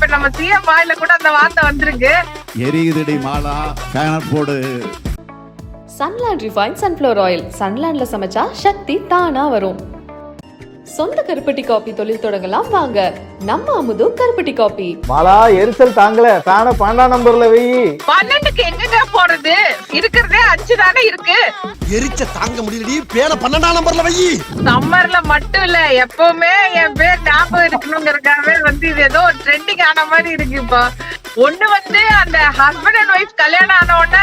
இப்ப நம்ம சிஎம் வாயில கூட அந்த வார்த்தை வந்திருக்கு. எரியுதடி மாலா பேனர் போடு. Sunland refine sunflower oil. சன்லேண்ட்ல சமைச்சா சக்தி தானா வரும். சொந்த கருப்பட்டி காபி தொழில் தொடங்கலாம் வாங்க. நம்ம அமுது கருப்பட்டி காபி. மாலா எரிச்சல் தாங்கல, ஃபேனை 12 நம்பர்ல வை. 12க்கு எங்க போறது? இருக்கிறதே 5 தானே இருக்கு. எரிச்ச தாங்க முடியலடி, பேனை 12 நம்பர்ல வை. சம்மர்ல மட்டும் இல்ல, எப்பவுமே என் பேர் ஞாபகம் இருக்கணுங்கிறதுக்காகவே இது ஏதோ ட்ரெண்டிங் ஆன மாதிரி இருக்கு. இப்போ ஒண்ணு அந்த ஹஸ்பண்ட் அண்ட் ஒய்ஃப் கல்யாணம் ஆன உடனே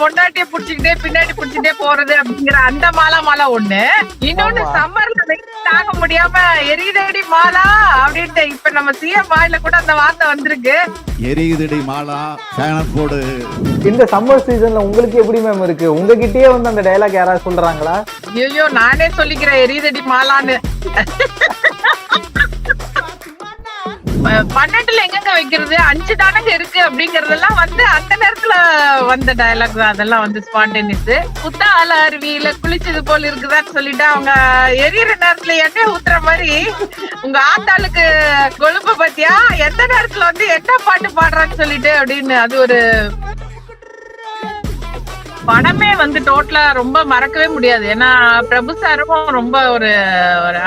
பொண்டாட்டிய புடிச்சுக்கிட்டே பின்னாடி புடிச்சுட்டே போறது அப்படிங்கிற அந்த மாலா ஒண்ணு. இன்னொன்னு சம்மர்ல தாங்க முடியாம எரியுதடி மாலா அப்படின்ட்டு இப்ப நம்ம சிஎம் வாயில கூட அந்த வார்த்தை வந்திருக்கு. எரியுதடி மாலா பேனர் போடு. இந்த சம்மர் சீசன்ல உங்களுக்கு எப்படி மேம் இருக்கு? உங்ககிட்டயே அந்த டயலாக் யாராவது சொல்றாங்களா? ஐயோ, நானே சொல்லிக்கிறேன் எரியுதடி மாலான்னு. 12ல எங்க வைக்கிறது, 5 தானங்க இருக்கு அப்படிங்கறதெல்லாம் அந்த நேரத்துல வந்த டயலாக் தான். அதெல்லாம் ஸ்பான்டேனியஸ். புத்தால அருவியில குளிச்சது போல இருக்குதான்னு சொல்லிட்டு அவங்க எரியற நேரத்துல எண்ணெய் ஊத்துற மாதிரி உங்க ஆத்தாளுக்கு கொழுப்பு பத்தியா எந்த நேரத்துல என்ன பாட்டு பாடுறான்னு சொல்லிட்டு அப்படின்னு அது ஒரு படமே டோட்டலா ரொம்ப மறக்கவே முடியாது. ஏன்னா பிரபு சாரும் ரொம்ப ஒரு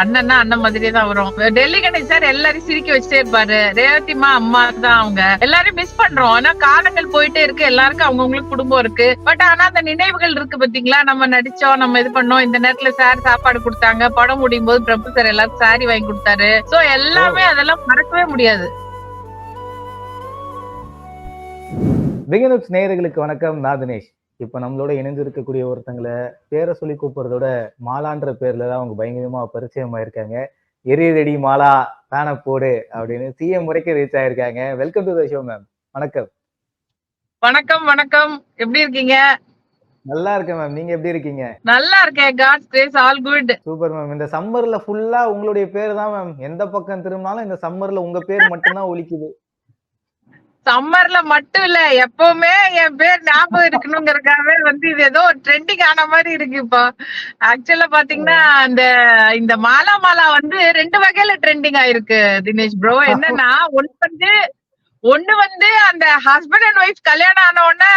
அண்ணன்னா அண்ணன் மாதிரியே தான் வரும். டெல்லி கணேஷ் சார் எல்லாரையும் சிரிக்க வச்சுட்டே இருப்பாரு. ரேவதிமா அம்மா தான் அவங்க. எல்லாரையும் மிஸ் பண்றோம். ஆனா காலங்கள் போயிட்டே இருக்கு. எல்லாருக்கும் அவங்கவுங்களுக்கு குடும்பம் இருக்கு. பட் ஆனா அந்த நினைவுகள் இருக்கு பாத்தீங்களா? நம்ம நடிச்சோம், நம்ம இது பண்ணோம், இந்த நேரத்துல சார் சாப்பாடு கொடுத்தாங்க, படம் முடியும் போது பிரபு சார் எல்லாரும் சாரி வாங்கி கொடுத்தாரு. சோ எல்லாமே அதெல்லாம் மறக்கவே முடியாது. பிகினர்ஸ் நேயர்களுக்கு வணக்கம். நான் தினேஷ். இப்ப நம்மளோட இணைந்து இருக்கக்கூடிய ஒருத்தங்களை பேரை சொல்லி கூப்பிடுறதோட மாலான்ற பேர்ல தான் அவங்க பயங்கரமா பரிச்சயமா இருக்காங்க. எரியுதடி மாலா பேனை போடு அப்படின்னு சிஎம் வரைக்கும் ரீச் ஆயிருக்காங்க. Welcome to the show ma'am. வணக்கம். வணக்கம் வணக்கம். எப்படி இருக்கீங்க? நல்லா இருக்கேன் மேம். நீங்க எப்படி இருக்கீங்க? நல்லா இருக்கேன். God's grace, all good. Super ma'am. இந்த சம்மர்ல ஃபுல்லா உங்களுடைய பேர் தான் மேம். எந்த பக்கம் திரும்பினாலும் இந்த சம்மர்ல உங்க பேர் மட்டும்தான் ஒலிக்குது. சம்மர்ல மட்டும் இல்ல, எப்பவுமே என் பேர் ஞாபகம் இருக்கணுங்கிறதுக்காகவே இது ஏதோ ட்ரெண்டிங் ஆன மாதிரி இருக்கு. இப்போ ஆக்சுவலா பாத்தீங்கன்னா இந்த மாலா 2 வகையில ட்ரெண்டிங் ஆயிருக்கு தினேஷ் ப்ரோ. என்னன்னா ஒண்ணு அந்த ஹஸ்பண்ட் அண்ட் ஒய்ஃப் கல்யாணம் ஆன உடனே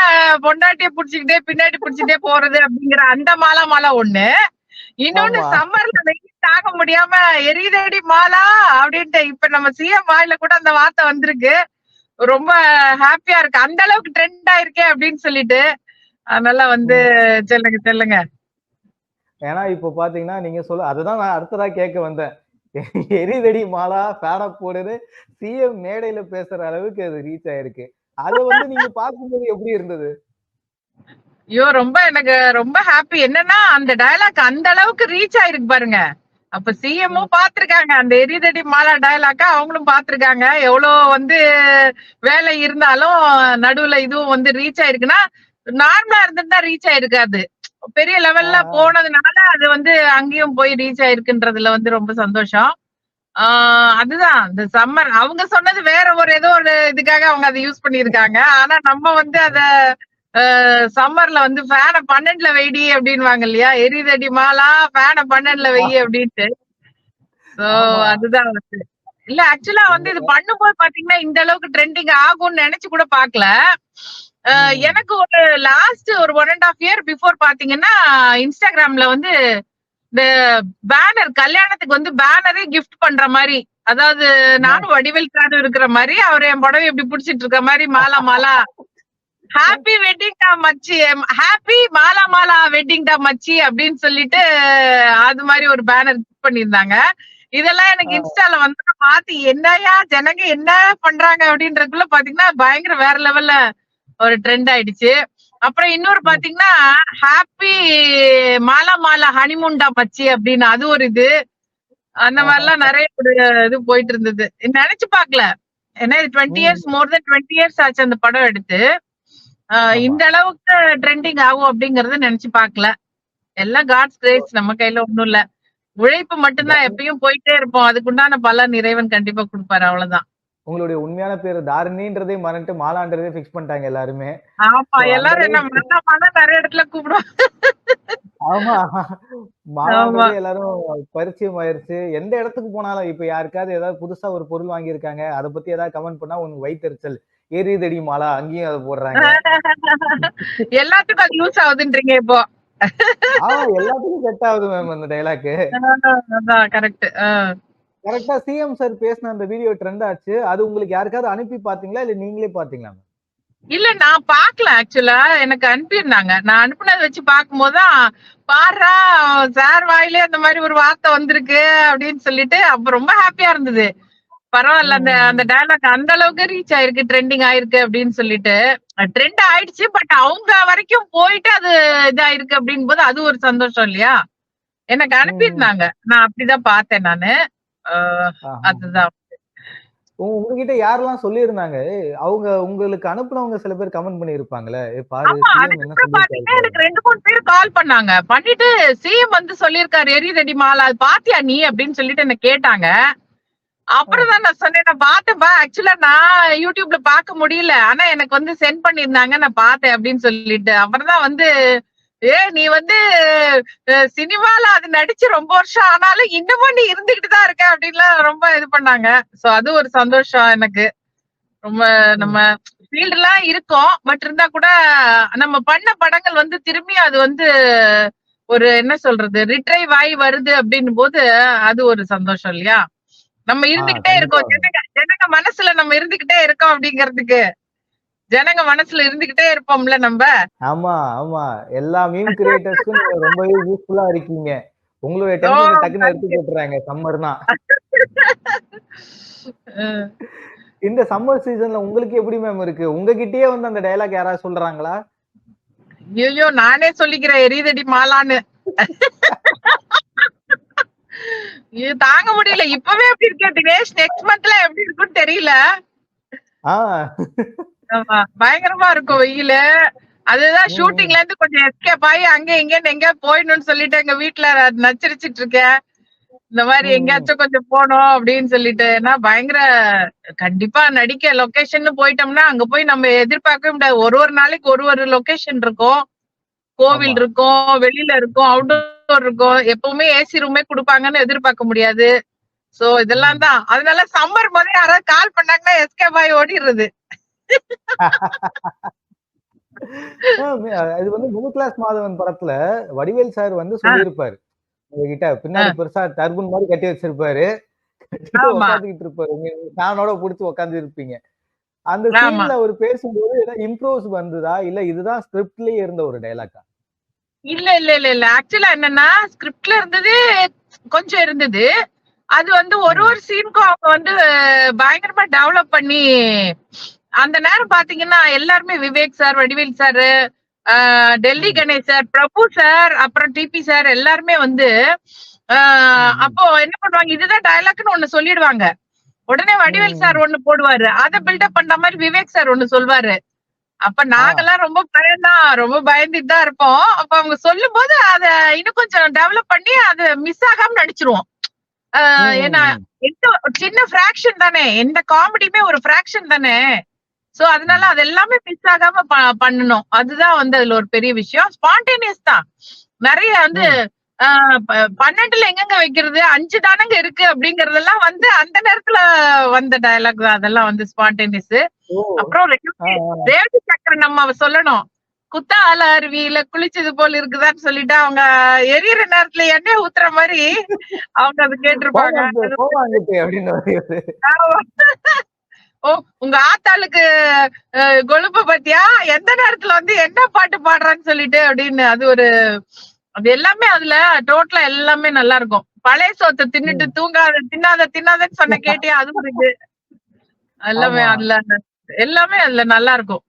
பொண்டாட்டிய புடிச்சுக்கிட்டே பின்னாடி புடிச்சுட்டே போறது அப்படிங்கிற அந்த மாலா ஒண்ணு. இன்னொன்னு சம்மர்ல வெயில் தாங்க முடியாம எரியுதடி மாலா அப்படின்ட்டு இப்ப நம்ம சிஎம் வாயில கூட அந்த வார்த்தை வந்திருக்கு. ரொம்ப ஹாப்பியா இருக்கு. அந்த அளவுக்கு ட்ரெண்ட் ஆயிருக்கே அப்படின்னு சொல்லிட்டு. அதனால சொல்லுங்க. ஏன்னா இப்ப பாத்தீங்கன்னா நீங்க அதுதான் நான் அடுத்ததா கேட்க வந்தேன். எரிதடி மாலா பேனை போடுது சிஎம் மேடையில பேசுற அளவுக்கு அது ரீச் ஆயிருக்கு. அதை நீங்க பார்க்கும்போது எப்படி இருந்தது? ஐயோ, எனக்கு ரொம்ப ஹாப்பி. என்னன்னா அந்த டயலாக் அந்த அளவுக்கு ரீச் ஆயிருக்கு பாருங்க. அப்ப சிஎம்மும் பாத்திருக்காங்க அந்த எரிதடி மாலா டயலாக்கா, அவங்களும் பாத்திருக்காங்க. எவ்வளவு வேலை இருந்தாலும் நடுவுல இதுவும் ரீச் ஆயிருக்குன்னா, நார்மலா இருந்துட்டா ரீச் ஆயிருக்காது. பெரிய லெவல்ல போனதுனால அது அங்கேயும் போய் ரீச் ஆயிருக்குன்றதுல ரொம்ப சந்தோஷம். அதுதான் இந்த சம்மர் அவங்க சொன்னது வேற ஏதோ ஒரு இதுக்காக அவங்க அதை யூஸ் பண்ணிருக்காங்க. ஆனா நம்ம அத சம்மர்ல ஃபேனை 12ல வெயிடி அப்படின்வாங்க இல்லையா? எரிதடி மாலா ஃபேனை 12ல வெயி அப்படின்ட்டு. சோ அதுதான் இல்ல ஆக்சுவலா இது பண்ணும்போது பாத்தீங்கன்னா இந்த அளவுக்கு ட்ரெண்டிங் ஆகும்னு நினைச்சு கூட பாக்கல. எனக்கு ஒரு லாஸ்ட் ஒரு 1.5 இயர் பிஃபோர் பாத்தீங்கன்னா இன்ஸ்டாகிராம்ல இந்த பேனர் கல்யாணத்துக்கு பேனரே கிஃப்ட் பண்ற மாதிரி, அதாவது நானும் வடிவேல் சாரும் இருக்கிற மாதிரி அவர் என் புடவை எப்படி புடிச்சிட்டு இருக்க மாதிரி மாலா ஹாப்பி வெட்டிங் டா மச்சி, ஹாப்பி மாலா வெட்டிங் டா மச்சி அப்படின்னு சொல்லிட்டு அது மாதிரி ஒரு பேனர் பண்ணிருந்தாங்க. இதெல்லாம் எனக்கு இன்ஸ்டால பார்த்து என்னையா ஜனங்க என்ன பண்றாங்க அப்படின்றதுக்குள்ள பாத்தீங்கன்னா பயங்கர வேற லெவல்ல ஒரு ட்ரெண்ட் ஆயிடுச்சு. அப்புறம் இன்னொரு பாத்தீங்கன்னா ஹாப்பி மாலா ஹனிமூன் டா மச்சி அப்படின்னு அது ஒரு இது. அந்த மாதிரி எல்லாம் நிறைய இது போயிட்டு இருந்தது. நினைச்சு பாக்கல. ஏன்னா இது 20 இயர்ஸ், மோர் தென் 20 இயர்ஸ் ஆச்சு அந்த படம் எடுத்து. இந்த அளவுக்கு ட்ரெண்டிங் ஆகும் அப்படிங்கறத நினைச்சு பாக்கல. எல்லாம் காட்ஸ் கிரேஸ், நம்ம கையில ஒண்ணும் இல்ல. உழைப்பு மட்டும்தான். எப்பயும் போயிட்டே இருப்போம். அதுக்குண்டான பலன் இறைவன் கண்டிப்பா கொடுப்பாரு. அவ்வளவுதான். உங்களுடைய உண்மையான பேரு தாரிணின்றதே மறந்துட்டு மாலான்றதே பிக்ஸ் பண்ணிட்டாங்க எல்லாருமே. ஆமா, எல்லாரும் என்ன மாலா நிறைய இடத்துல கூப்பிடுவாங்க. ஆமா. ஆமா. மாலான்றதே எல்லாரும் பரிச்சயம் ஆயிருச்சு. எந்த இடத்துக்கு போனாலும் இப்ப யாருக்காவது ஏதாவது புதுசா ஒரு பொருள் வாங்கியிருக்காங்க. அத பத்தி ஏதாவது கமெண்ட் பண்ணா உனக்கு வயித்தெரிச்சல். எரியுதடி மாலா அங்கேயும் அத போடுறாங்க. எல்லாத்துக்கும் அது யூஸ் ஆகுதுன்றீங்க இப்போ. எல்லாத்துக்கும் செட் ஆகுது மேம் அந்த டயலாக். அதான் கரெக்ட். கரெக்ட்டா சிஎம் சார் பேசின அந்த வீடியோ ட்ரெண்ட் ஆச்சு. அது உங்களுக்கு யாருக்காவது அனுப்பி பார்த்தீங்களா? இல்ல நீங்களே பார்த்தீங்களா மேம்? இல்ல நான் பாக்கல ஆக்சுவலா. எனக்கு அனுப்பியிருந்தாங்க. நான் அனுப்புனத வச்சு பார்க்கும்போதுதான், பாருடா சார் வாயிலே அந்த மாதிரி ஒரு வார்த்தை வந்திருக்கு அப்படின்னு சொல்லிட்டு அப்ப ரொம்ப ஹாப்பியா இருந்தது. பரவாயில்ல, அந்த அந்த டயலாக் அந்த அளவுக்கு ரீச் ஆயிருக்கு, ட்ரெண்டிங் ஆயிருக்கு அப்படின்னு சொல்லிட்டு. ட்ரெண்ட் ஆயிடுச்சு, பட் அவங்க வரைக்கும் போயிட்டு அது இதாயிருக்கு அப்படின் போது அது ஒரு சந்தோஷம் இல்லையா? எனக்கு அனுப்பியிருந்தாங்க. நான் அப்படிதான் பார்த்தேன் நானு. அதுதான். உங்ககிட்ட யாரெல்லாம் சொல்லியிருந்தாங்க? அவங்க உங்களுக்கு அனுப்புனவங்க சில பேர் கமெண்ட் பண்ணியிருப்பாங்கல்ல. பாரு ஆமா, சிஎம் என்ன அதுக்கப்புறம் பாத்தீங்கன்னா சொல்லியிருக்காரு. எனக்கு 2, 3 பேர் கால் பண்ணாங்க. பண்ணிட்டு சிஎம் வந்து சொல்லியிருக்காரு, எரியுதடி மாலா அது பாத்தியா நீ அப்படின்னு சொல்லிட்டு என்ன கேட்டாங்க. அப்புறம் தான் நான் சொன்னேன், நான் பார்த்தேன்பா. ஆக்சுவலா நான் யூடியூப்ல பார்க்க முடியல. ஆனா எனக்கு வந்து சென்ட் பண்ணியிருந்தாங்க, நான் பார்த்தேன் அப்படின்னு சொல்லிட்டு. அப்புறம் தான் வந்து நீ வந்து சினிமால அது நடிச்சு ரொம்ப வருஷம் ஆனாலும் இன்னமும் நீ இருந்துகிட்டு தான் இருக்க அப்படின்லாம் ரொம்ப இது பண்ணாங்க. சோ அது ஒரு சந்தோஷம் எனக்கு. ரொம்ப நம்ம ஃபீல்டுலாம் இருக்கோம். பட் இருந்தா கூட நம்ம பண்ண படங்கள் வந்து திரும்பி அது வந்து ஒரு என்ன சொல்றது, ரிட்ரைவ் ஆகி வருது அப்படின்னும் போது அது ஒரு சந்தோஷம் இல்லையா? நம்ம இருந்துகிட்டே கண்டிப்பா. இருக்கோம். ஜனங்க மனசுல நம்ம இருந்துகிட்டே இருக்கோம் அப்படிங்கிறதுக்கு. ஜனங்க மனசுல இருந்துகிட்டே இருப்போம்ல நம்ப. ஆமா, ஆமா. எல்லா மீம் கிரியேட்டர்ஸ்க்கும் நீங்க ரொம்பவே யூஸ்ஃபுல்லா இருக்கீங்க. உங்களுடைய டெம்ப்ளேட்ட டக்குன்னு எடுத்து போட்டுறாங்க சம்மர்னா. அ. இந்த சம்மர் சீசன்ல உங்களுக்கு எப்படி மேம் இருக்கு? உங்ககிட்டயே வந்து அந்த டயலாக் யாராவது சொல்றாங்களா? ஐயையோ! நானே சொல்லிக்கிறேன் எரியுதடி மாலான்னு. இது தாங்க முடியல. இப்பவே எப்படி இருக்கு தினேஷ், நெக்ஸ்ட் மந்த்ல எப்படி இருக்கும்னு தெரியல. ஆ. ஆமா. பயங்கரமா இருக்கும் வெயிலு. அதுதான் ஷூட்டிங்ல இருந்து கொஞ்சம் எஸ்கேப் ஆயி அங்க இங்கன்னு எங்கேயாவது போயிடணும்னு சொல்லிட்டு எங்க வீட்ல நச்சரிச்சிட்டு இருக்கேன். இந்த மாதிரி எங்கேயாச்சும் கொஞ்சம் போனோம் அப்படின்னு சொல்லிட்டு. ஏன்னா பயங்கர கண்டிப்பா நடிக்க லொகேஷன் போயிட்டோம்னா அங்க போய் நம்ம எதிர்பார்க்கவே முடியாது. ஒரு ஒரு நாளைக்கு ஒரு ஒரு லொகேஷன் இருக்கும். கோவில் ஆமா. இருக்கும், வெளியில இருக்கும், அவுட்டோர் இருக்கும். எப்பவுமே ஏசி ரூமே குடுப்பாங்கன்னு எதிர்பார்க்க முடியாது. சோ இதெல்லாம் தான். அதனால சம்மர் போது யாராவது கால் பண்ணாங்கன்னா எஸ்கேப் ஆயி ஓடிடுறது. இது வந்து மிடில் கிளாஸ் மாதவன் படத்துல வடிவேல் சார் வந்து சொல்லியிருப்பாரு. உங்ககிட்ட பின்னாடி பெருசா டர்பன் மாதிரி கட்டி வச்சிருப்பாரு. கட்டிட்டு ஆமா, உட்காந்துக்கிட்டு இருப்பாரு. ஃபேனோட புடிச்சு உட்கார்ந்து இருப்பீங்க. அந்த ஆமா. சீன்ல அவரு பேசும்போது ஏதாவது இம்ப்ரோவ்ஸ் வந்ததா? இல்ல இதுதான் ஸ்கிரிப்ட்லயே இருந்த ஒரு டயலாக்கா? இல்ல. ஆக்சுவலா என்னன்னா, ஸ்கிரிப்ட்ல இருந்தது கொஞ்சம் இருந்தது. அது வந்து ஒரு ஒரு சீனுக்கும் அவங்க வந்து பயங்கரமா டெவலப் பண்ணி, அந்த நேரம் பாத்தீங்கன்னா எல்லாருமே Vivek sir, Vadivel sir, Delhi Ganesh sir, Prabhu sir, அப்புறம் டிபி சார் எல்லாருமே வந்து அப்போ என்ன பண்ணுவாங்க, இதுதான் டயலாக்னு ஒண்ணு சொல்லிடுவாங்க. உடனே வடிவேல் சார் ஒண்ணு போடுவாரு. அத பில்டப் பண்ற மாதிரி விவேக் சார் ஒண்ணு சொல்வாரு. அப்ப நாங்கெல்லாம் ரொம்ப பயம்தான். ரொம்ப பயந்துட்டு தான் இருப்போம். அப்ப அவங்க சொல்லும்போது அத இன்னும் கொஞ்சம் டெவலப் பண்ணி அத மிஸ் ஆகாம நடிச்சிருவோம். ஏன்னா எந்த சின்ன ஃபிராக்ஷன் தானே. எந்த காமெடியுமே ஒரு ஃபிராக்ஷன் தானே. சோ அதனால அது எல்லாமே மிஸ் ஆகாம பண்ணணும். அதுதான் வந்து அதுல ஒரு பெரிய விஷயம். ஸ்பான்டேனியஸ் தான். நெறைய வந்து 12ல எங்கெங்க வைக்கிறது? 5 தானங்க இருக்கு அப்படிங்கறதெல்லாம் வந்து அந்த நேரத்துல வந்த டயலாக் தான். அதெல்லாம் வந்து ஸ்பான்டேனியஸ். அப்புறம் ரேவதி சக்கரை நம்ம சொல்லணும். குத்தால அருவியில குளிச்சது போல இருக்குதான்னு சொல்லிட்டு அவங்க எரியற நேரத்துல எண்ணெய் ஊத்துற மாதிரி அவங்க அது கேட்டிருப்பாங்க. ஓ உங்க ஆத்தாளுக்கு கொழுப்ப பத்தியா எந்த நேரத்துல வந்து என்ன பாட்டு பாடுறான்னு சொல்லிட்டு அப்படின்னு அது ஒரு அது எல்லாமே அதுல டோட்டலா எல்லாமே நல்லா இருக்கும். பழைய சோத்தை தின்னுட்டு தின்னாதன்னு சொன்ன கேட்டியா அது ஒரு இது எல்லாமே எல்லாமே அதுல நல்லா இருக்கும்.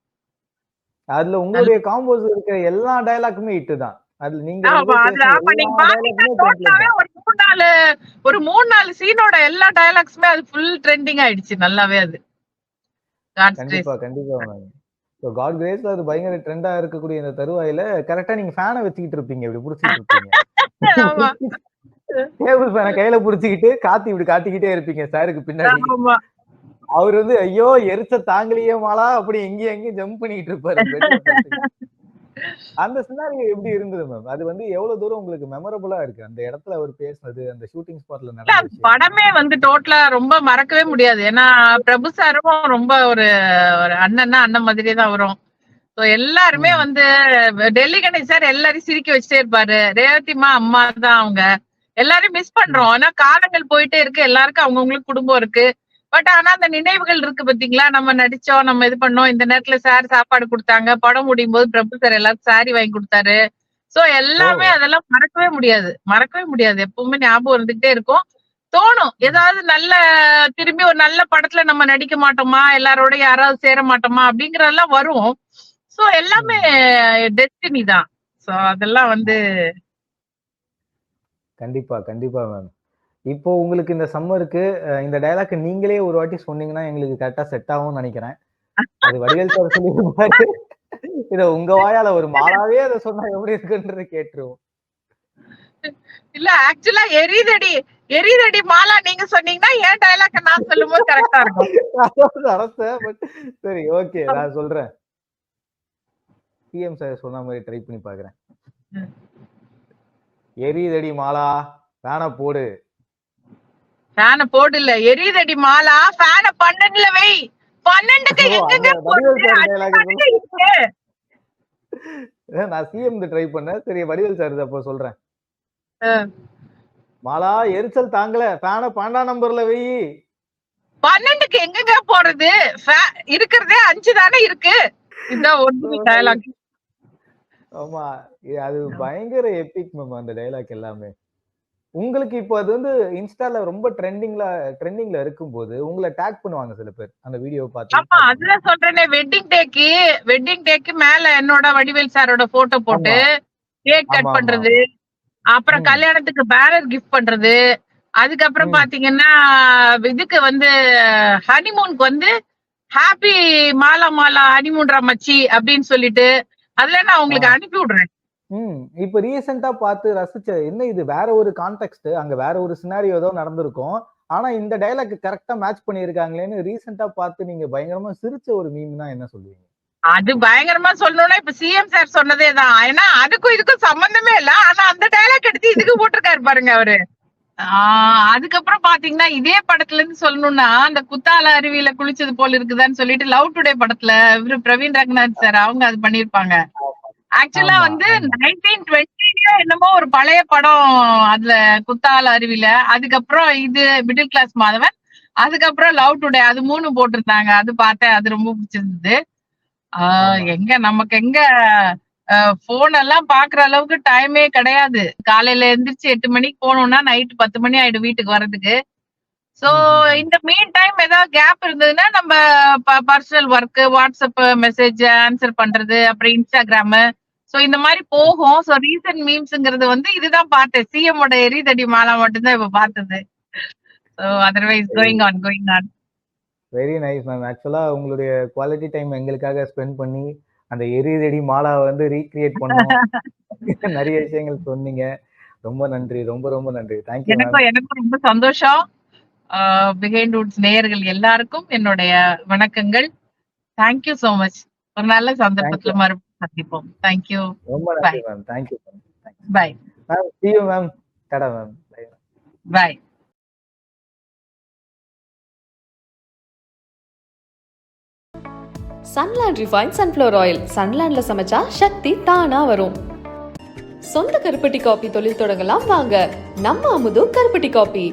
அதுல உங்களுடைய காம்போஸ் இருக்க எல்லா டயலாக்குமே ஹிட் தான். அதுல நீங்க ஒரு 3-4 சீனோட எல்லா டயலாக்ஸுமே அது ஃபுல் ட்ரெண்டிங் ஆயிடுச்சு நல்லாவே அது. கண்டிப்பா. காட் கிரேஸ்ல அது பயங்கர ட்ரெண்டா இருக்கக்கூடிய இந்த தருவாயில கரெக்ட்டா நீங்க ஃபேனை வச்சுக்கிட்டு இருப்பீங்க. இப்படி புடிச்சிட்டு இருப்பீங்க. டேபிள் ஃபேனை கையில புடிச்சுக்கிட்டு காத்து இப்படி காட்டிக்கிட்டே இருப்பீங்க சாருக்கு பின்னாடி. அவர் வந்து ஐயோ எரிச்ச தாங்கலையே மாலா அப்படி எங்கேயும் ஜம்ப் பண்ணிட்டு இருப்பாரு. அந்த சினாரியோ எப்படி இருந்தது மேம்? அது வந்து எவ்வளவு தூரம் உங்களுக்கு மெமரபிளா இருக்கு? அந்த இடத்துல அவர் பேசுனது, அந்த ஷூட்டிங் ஸ்பாட்ல இல்ல, நடந்த அந்த விஷயம். படமே வந்து டோட்டலா ரொம்ப மறக்கவே முடியாது. ஏன்னா பிரபு சாரும் ரொம்ப ஒரு ஒரு அண்ணன்னா அண்ணன் மாதிரியே தான் வரும். So எல்லாருமே ம். வந்து டெல்லி கணேஷ் சார் எல்லாரையும் சிரிக்க வச்சுட்டே இருப்பாரு. ரேவதிமா அம்மா தான் அவங்க. எல்லாரையும் மிஸ் பண்றோம். ஆனா காலங்கள் போயிட்டே இருக்கு. எல்லாருக்கும் அவங்கவங்களுக்கு குடும்பம் இருக்கு. பட் ஆனா அந்த நினைவுகள் இருக்கு பாத்தீங்களா? நம்ம நடிச்சோம், நம்ம இது பண்ணோம். இந்த நேரத்துல சார் சாப்பாடு குடுத்தாங்க. படம் முடியும் போது பிரபு சார் எல்லாருக்கும் சாரி வாங்கி கொடுத்தாரு. சோ ஓ! எல்லாமே அதெல்லாம் மறக்கவே முடியாது. மறக்கவே முடியாது. எப்பவுமே ஞாபகம் இருந்துகிட்டே இருக்கும். தோணும். ஏதாவது நல்ல திரும்பி ஒரு நல்ல படத்துல நம்ம நடிக்க மாட்டோமா? எல்லாரோட யாராவது சேர மாட்டோமா? அப்படிங்கறதெல்லாம் வரும். சோ எல்லாமே ம். டெஸ்டினி தான். சோ அதெல்லாம் வந்து கண்டிப்பா, கண்டிப்பா மேம். இப்போ உங்களுக்கு இந்த சம்மருக்கு இந்த டயலாக் நீங்களே ஒரு வாட்டி சொன்னீங்கன்னா, எங்களுக்கு கரெக்ட்டா செட் ஆகும்னு நெனைக்கிறேன். அது வடிவேல் சார் சொல்லியிருப்பாரு. இத உங்க வாயால ஒரு மாலாவே அத சொன்னா எப்படி இருக்குன்றத கேட்டுருவோம். இல்ல ஆக்சுவலா எரிதடி மாலா நீங்க சொன்னீங்கன்னா என் டயலாக் நான் சொல்லும்போது கரெக்டா இருக்கும். பட் சரி ஓகே. நான் சொல்றேன். சிஎம் சார் சொன்ன மாரி ட்ரை பண்ணி பார்க்குறேன். எரியுதடி மாலா, ஃபேன போடு. ஃபேன போடல. எரிதடி மாலா ஃபேன 12ல வை. 12க்கு ஓ! அந்த எங்கங்க வடிவேல் போறது? சார் 5 டயலாக் தானே இருக்கு. நான் சிஎம் ட்ரை பண்ணேன். சரி வடிவேல் சார் அப்ப சொல்றேன். அஹ், மாலா எரிச்சல் தாங்கல. ஃபேன 12ஆம் நம்பர்ல வையி. 12க்கு எங்கங்க போறது? இருக்கிறதே 5 தானே இருக்கு. இதான் ஒரிஜினல் டயலாக். ஆமா. அது பயங்கர எபிக் மேம் அந்த டயலாக் எல்லாமே. உங்களுக்கு இப்போ அது வந்து இன்ஸ்டால ரொம்ப ட்ரெண்டிங்ல இருக்கும்போது, உங்கள டேக் பண்ணுவாங்க சில பேர். அந்த வீடியோவ பார்த்து ஆமா டேக் பண்ணி. அதுதான் சொல்றேனே வெட்டிங் டேக்கு மேல என்னோட வடிவேல் சாரோட போட்டோ போட்டு ஆமா. கேக் கட் ஆமாமாமா. பண்றது, அப்புறம் ம். கல்யாணத்துக்கு பேனர் கிஃப்ட் பண்றது, அதுக்கப்புறம் ம். பாத்தீங்கன்னா இதுக்கு வந்து ஹனிமூனுக்கு வந்து ஹாப்பி மாலா மாலா ஹனிமூன் மச்சி அப்படின்னு சொல்லிட்டு அதுல நான் ஆ. உங்களுக்கு அனுப்பி விடுறேன். ம். இப்ப ரீசென்ட்டா பார்த்து ரசிச்ச என்ன இது வேற ஒரு கான்டெக்ஸ்ட். அங்க வேற ஒரு சினாரியோ ஏதோ நடந்திருக்கும். ஆனா இந்த டயலாக் கரெக்ட்டா மேட்ச் பண்ணியிருக்காங்களேன்னு ரீசென்ட்டா பார்த்து நீங்க பயங்கரமா சிரிச்ச ஒரு மீம்னா என்ன சொல்லுவீங்க? அது பயங்கரமா சொல்லணும்னா இப்ப சிஎம் சார் சொன்னதே தான். ஏன்னா அதுக்கும் இதுக்கும் சம்பந்தமே இல்ல. ஆனா அந்த டைலாக் எடுத்து இதுக்கு போட்டிருக்காரு பாருங்க அவரு. அதுக்கப்புறம் பாத்தீங்கன்னா இதே படத்துல இருந்து சொல்லணும்னா அந்த குத்தால அருவியில குளிச்சது போல இருக்குதான்னு சொல்லிட்டு லவ் டுடே படத்துல இவரு பிரவீன் ரங்கநாத் சார் அவங்க அது பண்ணிருப்பாங்க. ஆக்சுவலா ஆமா, வந்து ஆமா. 1920 என்னமோ ஒரு பழைய படம் அதுல குத்தால அருவியில. அதுக்கப்புறம் இது மிடில் கிளாஸ் மாதவன். அதுக்கப்புறம் லவ் டுடே அது 3 போட்டிருந்தாங்க. அது பார்த்தேன். அது ரொம்ப பிடிச்சிருந்தது. ஆமா. எங்க நமக்கு எங்க போன் எல்லாம் பாக்குற அளவுக்கு டைமே கிடையாது. காலையில எந்திரிச்சு 8 மணிக்கு போனோம்னா நைட் 10 மணி ஆயிடும் வீட்டுக்கு வர்றதுக்கு. சோ ம்ஹ்ஹ்ம். இந்த மீன் டைம் ஏதாவது கேப் இருந்ததுன்னா நம்ம personal work, WhatsApp message answer பண்றது, அப்புறம் இன்ஸ்டாகிராம். சோ இந்த மாதிரி போகும். சோ ரீசன்ட் மீம்ஸ்ங்கிறது வந்து இதுதான் பார்த்தேன். சிஎம் ஓட எரிதடி மாலா மட்டும்தான் இப்ப பார்த்தது. So otherwise going on. Very nice ma'am. ஆக்சுவலா உங்களுடைய குவாலிட்டி டைம் எங்களுக்காக ஸ்பெண்ட் பண்ணி, அந்த எரியுதடி மாலாவ வந்து ரீகிரியேட் பண்ணோம். நெறைய விஷயங்கள் சொன்னீங்க. ரொம்ப நன்றி. ரொம்ப ரொம்ப நன்றி. Thank you ma'am. எனக்கும் ரொம்ப சந்தோஷம். பிஹைண்ட் வுட்ஸ் நேயர்கள் எல்லாருக்கும் என்னுடைய வணக்கங்கள். Thank you so much. ஒரு நல்ல தேங்க் யூ. சந்தர்ப்பத்துல மறுபடியும் சந்திப்போம். தேங்க்யூ. ரொம்ப நன்றி bye. Ma'am. Thank you ma'am. Thanks. Bye. Ma'am see you ma'am. Tata ma'am. Bye. Bye. Sunland refine sunflower oil. சன்லேண்ட்ல சமைச்சா சக்தி தானா வரும். சொந்த கருப்பட்டி காபி தொழில் தொடங்கலாம் வாங்க. நம்ம அமுது கருப்பட்டி காபி.